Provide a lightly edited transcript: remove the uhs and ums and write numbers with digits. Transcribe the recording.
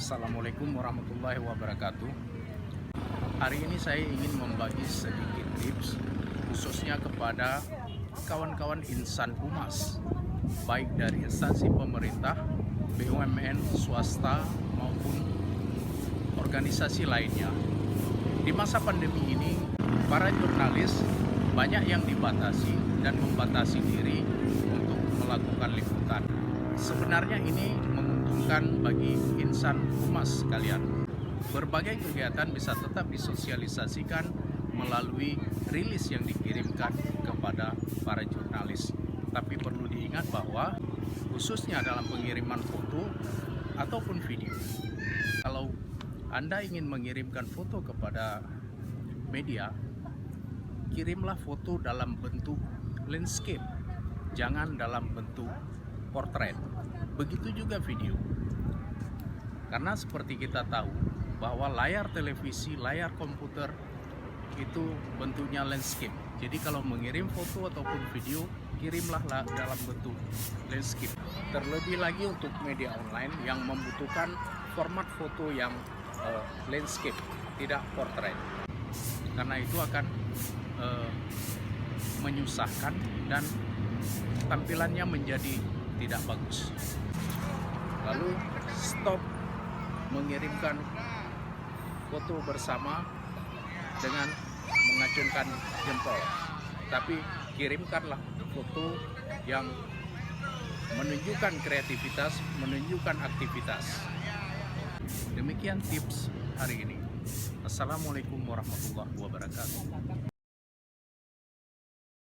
Assalamualaikum warahmatullahi wabarakatuh. Hari ini saya ingin membagi sedikit tips khususnya kepada kawan-kawan insan humas, baik dari instansi pemerintah, BUMN, swasta maupun organisasi lainnya. Di masa pandemi ini, para jurnalis banyak yang dibatasi dan membatasi diri untuk melakukan liputan. Sebenarnya ini menguntungkan bagi insan humas sekalian. Berbagai kegiatan bisa tetap disosialisasikan melalui rilis yang dikirimkan kepada para jurnalis. Tapi perlu diingat bahwa khususnya dalam pengiriman foto ataupun video, kalau Anda ingin mengirimkan foto kepada media, kirimlah foto dalam bentuk landscape, jangan dalam bentuk portrait. Begitu juga video. Karena seperti kita tahu bahwa layar televisi, layar komputer itu bentuknya landscape. Jadi kalau mengirim foto ataupun video, kirimlah dalam bentuk landscape. Terlebih lagi untuk media online yang membutuhkan format foto yang landscape, tidak portrait. Karena itu akan menyusahkan dan tampilannya menjadi tidak bagus. Lalu stop mengirimkan foto bersama dengan mengacungkan jempol, tapi kirimkanlah foto yang menunjukkan kreativitas, menunjukkan aktivitas. Demikian tips hari ini. Assalamualaikum warahmatullahi wabarakatuh.